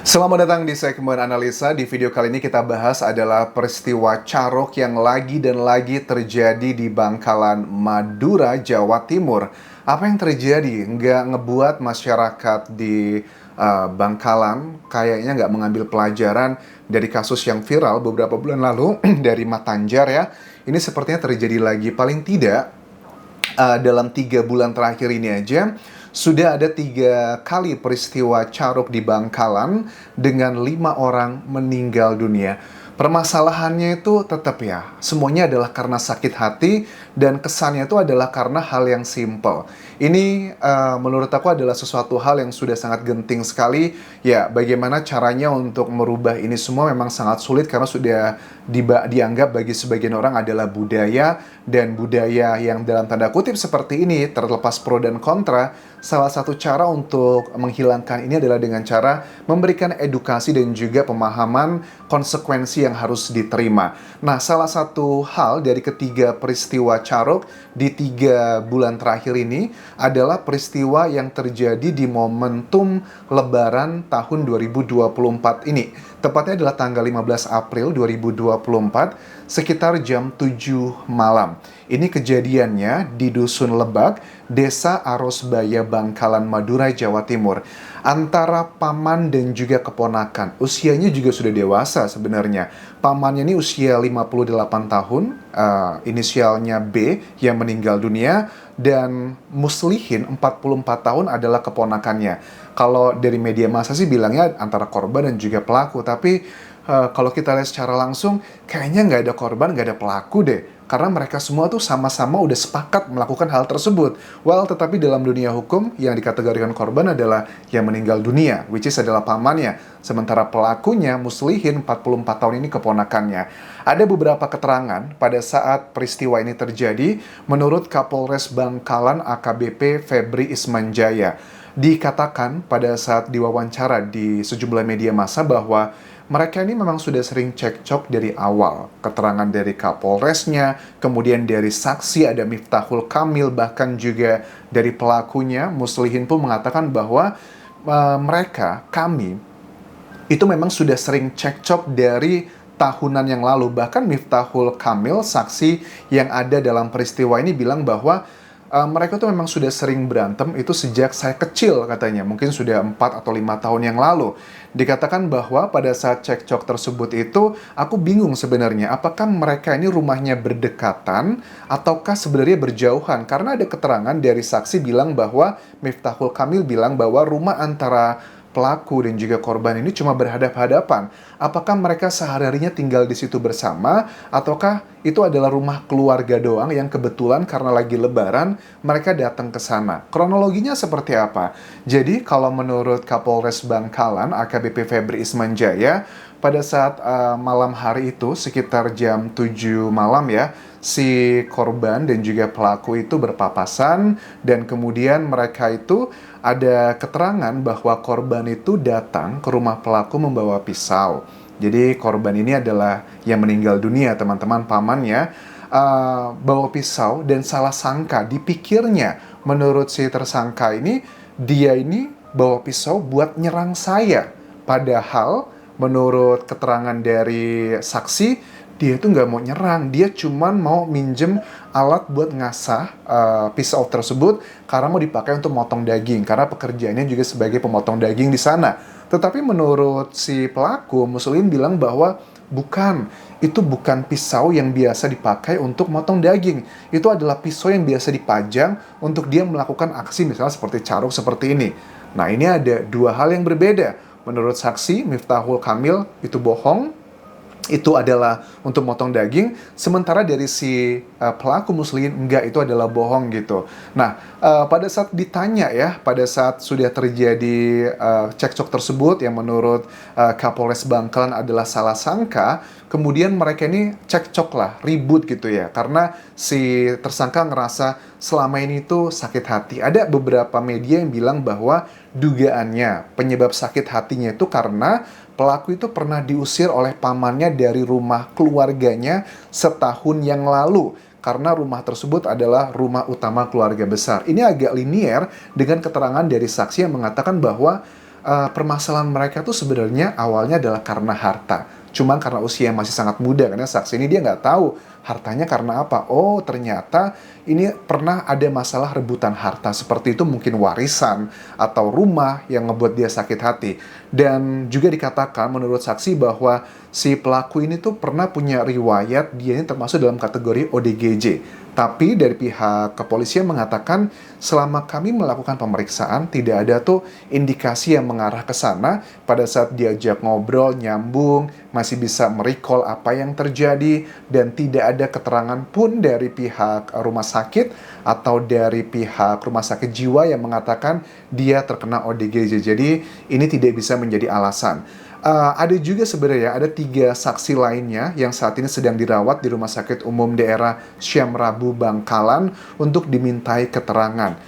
Selamat datang di segmen analisa. Di video kali ini kita bahas adalah peristiwa carok yang lagi dan lagi terjadi di Bangkalan, Madura, Jawa Timur. Apa yang terjadi? Nggak ngebuat masyarakat di Bangkalan kayaknya nggak mengambil pelajaran dari kasus yang viral beberapa bulan lalu dari Matanjar ya. Ini sepertinya terjadi lagi. Paling tidak dalam 3 bulan terakhir ini aja sudah ada 3 kali peristiwa carok di Bangkalan dengan 5 orang meninggal dunia. Permasalahannya itu tetap ya, semuanya adalah karena sakit hati dan kesannya itu adalah karena hal yang simple. Ini menurut aku adalah sesuatu hal yang sudah sangat genting sekali. Ya, bagaimana caranya untuk merubah ini semua memang sangat sulit karena sudah dianggap bagi sebagian orang adalah budaya, dan budaya yang dalam tanda kutip seperti ini, terlepas pro dan kontra, salah satu cara untuk menghilangkan ini adalah dengan cara memberikan edukasi dan juga pemahaman konsekuensi yang harus diterima. Nah, salah satu hal dari ketiga peristiwa carok di 3 bulan terakhir ini adalah peristiwa yang terjadi di momentum Lebaran tahun 2024 ini. Tepatnya adalah tanggal 15 April 2024 sekitar jam 7 malam. Ini kejadiannya di Dusun Lebak, Desa Arosbaya, Bangkalan, Madura, Jawa Timur. Antara paman dan juga keponakan. Usianya juga sudah dewasa sebenarnya. Pamannya ini usia 58 tahun, inisialnya B yang meninggal dunia, dan Muslihin 44 tahun adalah keponakannya. Kalau dari media massa sih bilangnya antara korban dan juga pelaku, tapi kalau kita lihat secara langsung, kayaknya nggak ada korban, nggak ada pelaku deh. Karena mereka semua tuh sama-sama udah sepakat melakukan hal tersebut. Well, tetapi dalam dunia hukum, yang dikategorikan korban adalah yang meninggal dunia, which is adalah pamannya. Sementara pelakunya, Muslihin, 44 tahun ini keponakannya. Ada beberapa keterangan pada saat peristiwa ini terjadi, menurut Kapolres Bangkalan AKBP Febri Ismanjaya. Dikatakan pada saat diwawancara di sejumlah media massa bahwa mereka ini memang sudah sering cekcok dari awal. Keterangan dari Kapolresnya, kemudian dari saksi ada Miftahul Kamil, bahkan juga dari pelakunya, Muslihin pun mengatakan bahwa kami, itu memang sudah sering cekcok dari tahunan yang lalu. Bahkan Miftahul Kamil, saksi yang ada dalam peristiwa ini, bilang bahwa mereka tuh memang sudah sering berantem itu sejak saya kecil katanya. Mungkin sudah 4 atau 5 tahun yang lalu. Dikatakan bahwa pada saat cekcok tersebut itu, aku bingung sebenarnya apakah mereka ini rumahnya berdekatan ataukah sebenarnya berjauhan. Karena ada keterangan dari saksi bilang bahwa Miftahul Kamil bilang bahwa rumah antara pelaku dan juga korban ini cuma berhadap-hadapan. Apakah mereka sehari-harinya tinggal di situ bersama, ataukah itu adalah rumah keluarga doang yang kebetulan karena lagi lebaran mereka datang ke sana? Kronologinya seperti apa? Jadi kalau menurut Kapolres Bangkalan AKBP Febri Ismanjaya, pada saat malam hari itu sekitar jam 7 malam ya, si korban dan juga pelaku itu berpapasan, dan kemudian mereka itu ada keterangan bahwa korban itu datang ke rumah pelaku membawa pisau. Jadi korban ini adalah yang meninggal dunia, teman-teman, pamannya bawa pisau dan salah sangka, dipikirnya menurut si tersangka ini, dia ini bawa pisau buat nyerang saya. Padahal menurut keterangan dari saksi, dia itu nggak mau nyerang, dia cuman mau minjem alat buat ngasah pisau tersebut karena mau dipakai untuk motong daging, karena pekerjaannya juga sebagai pemotong daging di sana. Tetapi menurut si pelaku, Muslim bilang bahwa itu bukan pisau yang biasa dipakai untuk motong daging. Itu adalah pisau yang biasa dipajang untuk dia melakukan aksi misalnya seperti carok seperti ini. Nah, ini ada 2 hal yang berbeda. Menurut saksi, Miftahul Kamil itu bohong, itu adalah untuk motong daging, sementara dari si pelaku Muslim enggak, itu adalah bohong gitu. Nah, pada saat ditanya ya, pada saat sudah terjadi cekcok tersebut yang menurut Kapolres Bangkalan adalah salah sangka, kemudian mereka ini cekcok lah, ribut gitu ya, karena si tersangka ngerasa selama ini tuh sakit hati. Ada beberapa media yang bilang bahwa dugaannya penyebab sakit hatinya itu karena pelaku itu pernah diusir oleh pamannya dari rumah keluarganya setahun yang lalu, karena rumah tersebut adalah rumah utama keluarga besar. Ini agak linier dengan keterangan dari saksi yang mengatakan bahwa permasalahan mereka tuh sebenarnya awalnya adalah karena harta. Cuman karena usia yang masih sangat muda, karena saksi ini dia nggak tahu hartanya karena apa. Oh, ternyata ini pernah ada masalah rebutan harta. Seperti itu mungkin warisan atau rumah yang ngebuat dia sakit hati. Dan juga dikatakan menurut saksi bahwa si pelaku ini tuh pernah punya riwayat, dia ini termasuk dalam kategori ODGJ. Tapi dari pihak kepolisian mengatakan selama kami melakukan pemeriksaan tidak ada tuh indikasi yang mengarah ke sana. Pada saat diajak ngobrol, nyambung, masih bisa merecall apa yang terjadi, dan tidak ada keterangan pun dari pihak rumah sakit atau dari pihak rumah sakit jiwa yang mengatakan dia terkena ODGJ. Jadi ini tidak bisa menjadi alasan. Ada juga sebenarnya ada 3 saksi lainnya yang saat ini sedang dirawat di Rumah Sakit Umum Daerah Syam Rabu Bangkalan untuk dimintai keterangan.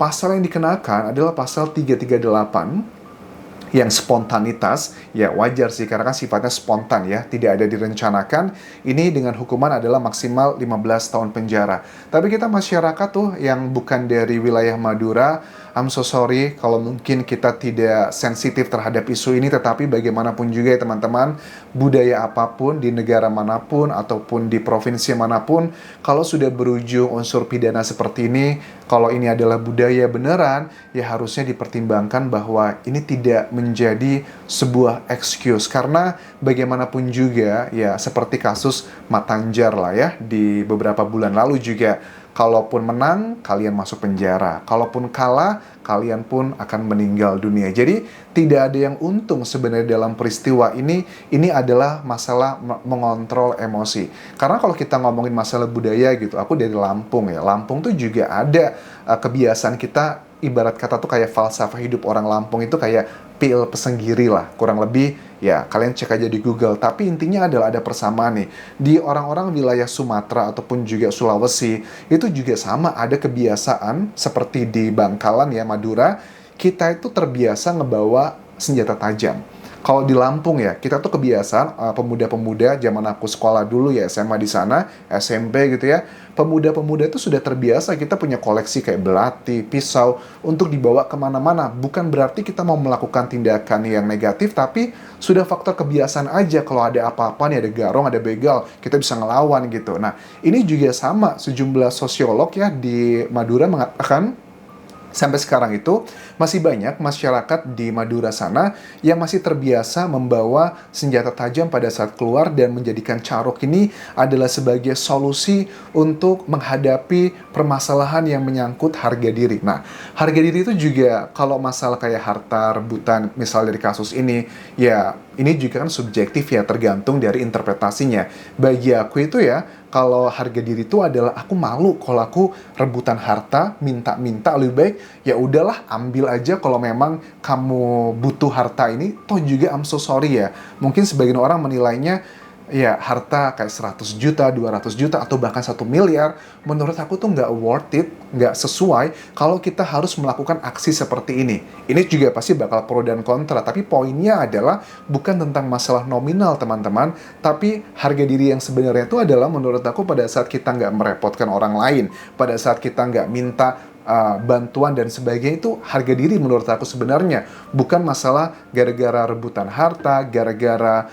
Pasal yang dikenakan adalah pasal 338 yang spontanitas. Ya wajar sih karena kan sifatnya spontan ya, tidak ada direncanakan. Ini dengan hukuman adalah maksimal 15 tahun penjara. Tapi kita masyarakat tuh yang bukan dari wilayah Madura, I'm so sorry kalau mungkin kita tidak sensitif terhadap isu ini, tetapi bagaimanapun juga ya teman-teman, budaya apapun di negara manapun ataupun di provinsi manapun, kalau sudah berujung unsur pidana seperti ini, kalau ini adalah budaya beneran, ya harusnya dipertimbangkan bahwa ini tidak menjadi sebuah excuse. Karena bagaimanapun juga, ya seperti kasus Matanjar lah ya, di beberapa bulan lalu juga, kalaupun menang, kalian masuk penjara. Kalaupun kalah, kalian pun akan meninggal dunia. Jadi, tidak ada yang untung sebenarnya dalam peristiwa ini. Ini adalah masalah mengontrol emosi. Karena kalau kita ngomongin masalah budaya gitu, aku dari Lampung ya. Lampung tuh juga ada kebiasaan kita, ibarat kata tuh kayak falsafah hidup orang Lampung itu kayak pil pesenggiri lah, kurang lebih. Ya, kalian cek aja di Google. Tapi intinya adalah ada persamaan nih. Di orang-orang wilayah Sumatera ataupun juga Sulawesi, itu juga sama, ada kebiasaan seperti di Bangkalan ya, Madura, kita itu terbiasa ngebawa senjata tajam. Kalau di Lampung ya, kita tuh kebiasaan pemuda-pemuda zaman aku sekolah dulu ya, SMA di sana, SMP gitu ya. Pemuda-pemuda itu sudah terbiasa kita punya koleksi kayak belati, pisau untuk dibawa kemana-mana. Bukan berarti kita mau melakukan tindakan yang negatif, tapi sudah faktor kebiasaan aja. Kalau ada apa-apa nih, ada garong, ada begal, kita bisa ngelawan gitu. Nah, ini juga sama. Sejumlah sosiolog ya di Madura mengatakan sampai sekarang itu masih banyak masyarakat di Madura sana yang masih terbiasa membawa senjata tajam pada saat keluar dan menjadikan carok ini adalah sebagai solusi untuk menghadapi permasalahan yang menyangkut harga diri. Nah, harga diri itu juga kalau masalah kayak harta rebutan misal dari kasus ini, ya ini juga kan subjektif ya, tergantung dari interpretasinya. Bagi aku itu ya, kalau harga diri itu adalah aku malu kalau aku rebutan harta, minta-minta, lebih baik ya udahlah ambil aja kalau memang kamu butuh harta ini, toh juga I'm so sorry ya. Mungkin sebagian orang menilainya ya harta kayak 100 juta, 200 juta, atau bahkan 1 miliar, menurut aku tuh nggak worth it, nggak sesuai kalau kita harus melakukan aksi seperti ini. Ini juga pasti bakal pro dan kontra, tapi poinnya adalah bukan tentang masalah nominal teman-teman, tapi harga diri yang sebenarnya itu adalah menurut aku pada saat kita nggak merepotkan orang lain, pada saat kita nggak minta bantuan dan sebagainya, itu harga diri menurut aku sebenarnya. Bukan masalah gara-gara rebutan harta, gara-gara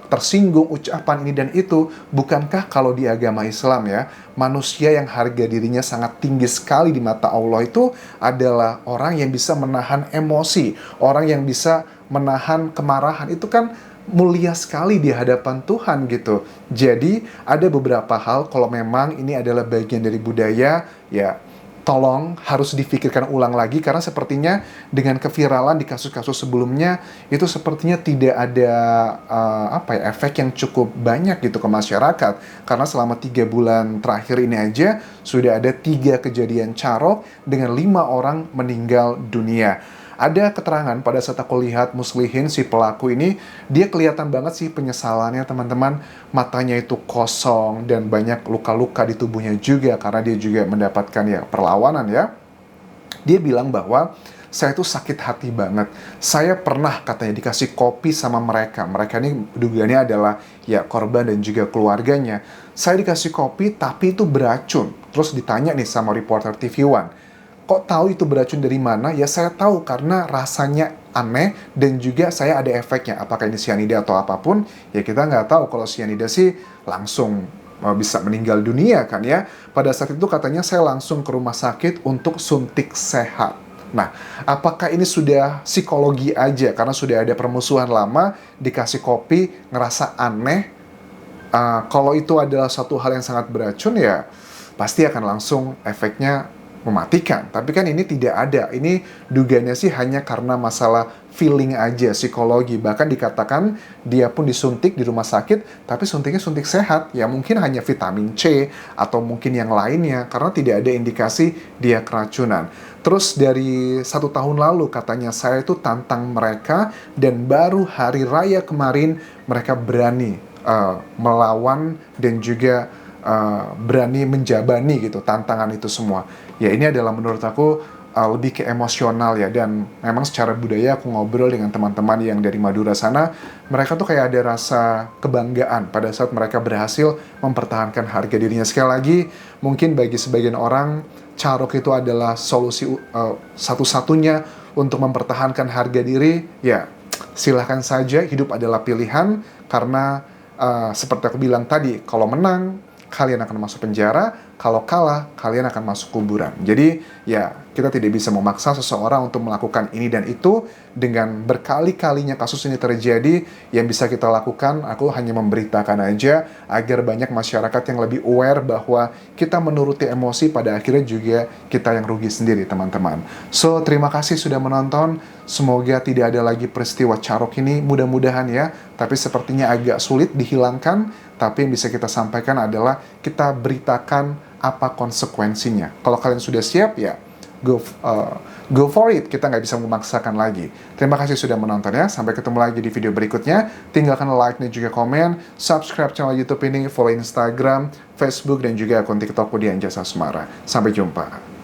tersinggung ucapan ini dan itu. Bukankah kalau di agama Islam ya, manusia yang harga dirinya sangat tinggi sekali di mata Allah itu adalah orang yang bisa menahan emosi, orang yang bisa menahan kemarahan. Itu kan mulia sekali di hadapan Tuhan gitu. Jadi ada beberapa hal kalau memang ini adalah bagian dari budaya, ya tolong harus difikirkan ulang lagi, karena sepertinya dengan keviralan di kasus-kasus sebelumnya itu sepertinya tidak ada efek yang cukup banyak gitu ke masyarakat. Karena selama 3 bulan terakhir ini aja sudah ada 3 kejadian carok dengan 5 orang meninggal dunia. Ada keterangan pada saat aku lihat Muslihin, si pelaku ini, dia kelihatan banget sih penyesalannya teman-teman. Matanya itu kosong dan banyak luka-luka di tubuhnya juga karena dia juga mendapatkan ya perlawanan ya. Dia bilang bahwa saya tuh sakit hati banget. Saya pernah katanya dikasih kopi sama mereka. Mereka ini dugaannya adalah ya korban dan juga keluarganya. Saya dikasih kopi tapi itu beracun. Terus ditanya nih sama reporter TV One, Kok tahu itu beracun dari mana? Ya saya tahu karena rasanya aneh dan juga saya ada efeknya. Apakah ini cyanida atau apapun, ya kita nggak tahu. Kalau cyanida sih langsung bisa meninggal dunia kan ya. Pada saat itu katanya saya langsung ke rumah sakit untuk suntik sehat. Nah, apakah ini sudah psikologi aja karena sudah ada permusuhan lama, dikasih kopi, ngerasa aneh? Kalau itu adalah suatu hal yang sangat beracun ya pasti akan langsung efeknya mematikan. Tapi kan ini tidak ada. Ini dugaannya sih hanya karena masalah feeling aja, psikologi. Bahkan dikatakan dia pun disuntik di rumah sakit, tapi suntiknya suntik sehat. Ya mungkin hanya vitamin C atau mungkin yang lainnya, karena tidak ada indikasi dia keracunan. Terus dari 1 tahun lalu katanya saya itu tantang mereka, dan baru hari raya kemarin mereka berani melawan dan juga berani menjabani gitu tantangan itu semua. Ya ini adalah menurut aku lebih ke emosional ya, dan memang secara budaya aku ngobrol dengan teman-teman yang dari Madura sana, mereka tuh kayak ada rasa kebanggaan pada saat mereka berhasil mempertahankan harga dirinya. Sekali lagi, mungkin bagi sebagian orang carok itu adalah solusi satu-satunya untuk mempertahankan harga diri. Ya silahkan saja, hidup adalah pilihan, karena seperti aku bilang tadi, kalau menang kalian akan masuk penjara, kalau kalah kalian akan masuk kuburan. Jadi ya kita tidak bisa memaksa seseorang untuk melakukan ini dan itu. Dengan berkali-kalinya kasus ini terjadi, yang bisa kita lakukan, aku hanya memberitakan aja agar banyak masyarakat yang lebih aware bahwa kita menuruti emosi pada akhirnya juga kita yang rugi sendiri, teman-teman. So, terima kasih sudah menonton. Semoga tidak ada lagi peristiwa carok ini, mudah-mudahan ya. Tapi sepertinya agak sulit dihilangkan. Tapi yang bisa kita sampaikan adalah kita beritakan apa konsekuensinya. Kalau kalian sudah siap ya go for it. Kita nggak bisa memaksakan lagi. Terima kasih sudah menonton ya. Sampai ketemu lagi di video berikutnya. Tinggalkan like dan juga komen. Subscribe channel YouTube ini. Follow Instagram, Facebook, dan juga akun TikTok Dian Jasa Asmara. Sampai jumpa.